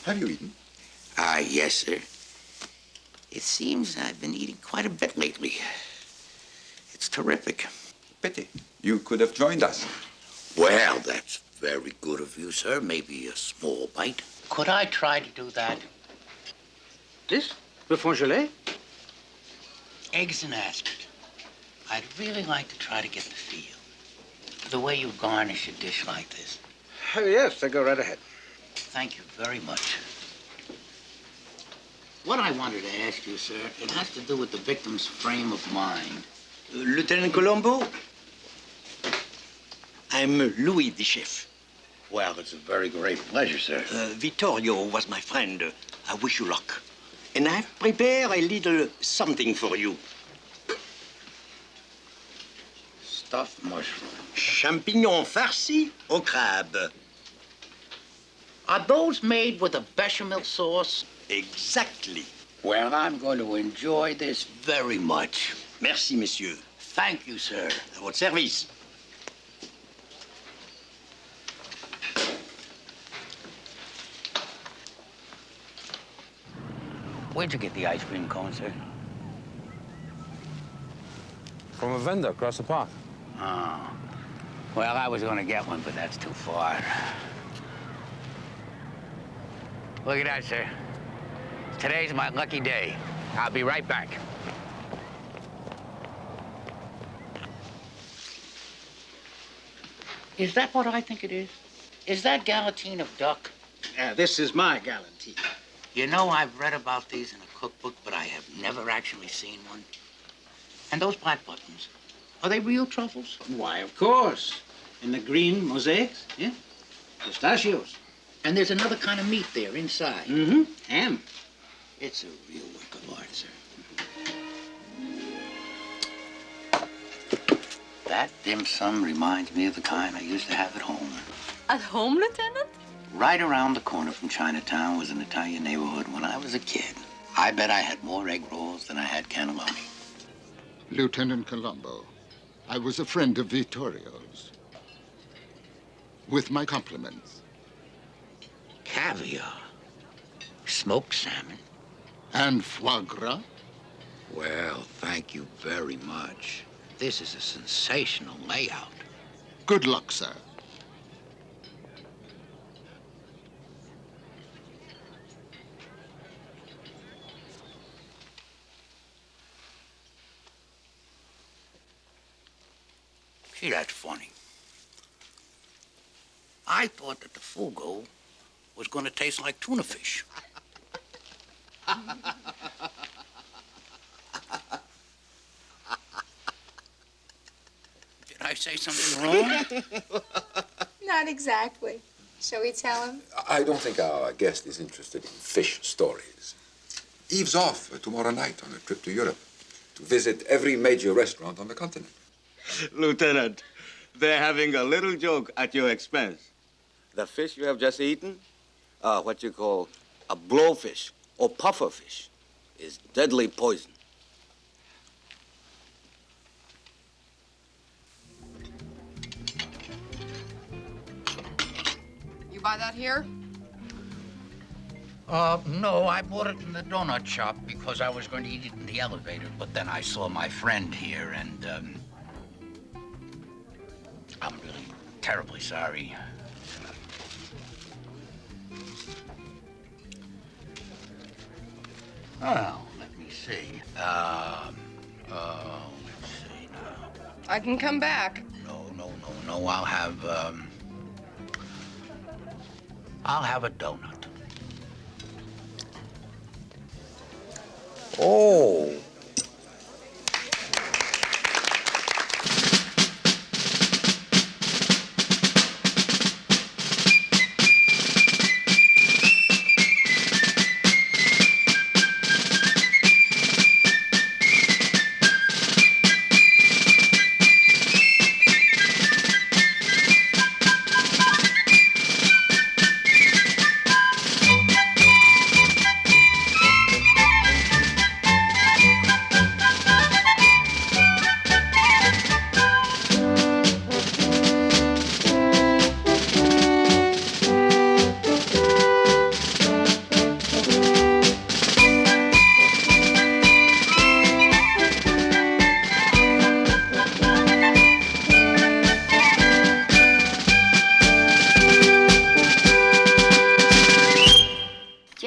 Have you eaten? Yes, sir. It seems I've been eating quite a bit lately. It's terrific. Pity. You could have joined us. Well, that's very good of you, sir. Maybe a small bite. Could I try to do that? This? Le fongelet? Eggs and aspic. I'd really like to try to get the feel. The way you garnish a dish like this. Oh, yes, go right ahead. Thank you very much. What I wanted to ask you, sir, it has to do with the victim's frame of mind. Lieutenant Columbo, I'm Louis, the chef. Well, it's a very great pleasure, sir. Vittorio was my friend. I wish you luck. And I've prepared a little something for you. Stuffed mushroom. Champignon farci au crabe. Are those made with a bechamel sauce? Exactly. Well, I'm going to enjoy this very much. Merci, monsieur. Thank you, sir. À votre service. Where'd you get the ice cream cone, sir? From a vendor across the park. Oh. Well, I was going to get one, but that's too far. Look at that, sir. Today's my lucky day. I'll be right back. Is that what I think it is? Is that galantine of duck? This is my galantine. You know, I've read about these in a cookbook, but I have never actually seen one. And those black buttons, are they real truffles? Why, of course. And the green mosaics, yeah? Pistachios. And there's another kind of meat there inside. Mm-hmm. Ham. It's a real work of art, sir. That dim sum reminds me of the kind I used to have at home. At home, Lieutenant? Right around the corner from Chinatown was an Italian neighborhood when I was a kid. I bet I had more egg rolls than I had cannelloni. Lieutenant Columbo, I was a friend of Vittorio's. With my compliments. Caviar. Smoked salmon. And foie gras? Well, thank you very much. This is a sensational layout. Good luck, sir. Gee, that's funny. I thought that the fugu was going to taste like tuna fish. Did I say something wrong? Not exactly. Shall we tell him? I don't think our guest is interested in fish stories. Eve's off tomorrow night on a trip to Europe to visit every major restaurant on the continent. Lieutenant, they're having a little joke at your expense. The fish you have just eaten, what you call a blowfish or pufferfish, is deadly poison. You buy that here? No, I bought it in the donut shop because I was going to eat it in the elevator, but then I saw my friend here and, I'm really terribly sorry. Oh, let me see. Let's see now. I can come back. No, I'll have a donut. Oh.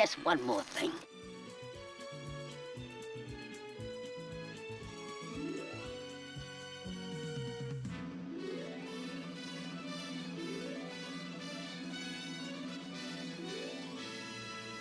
just one more thing.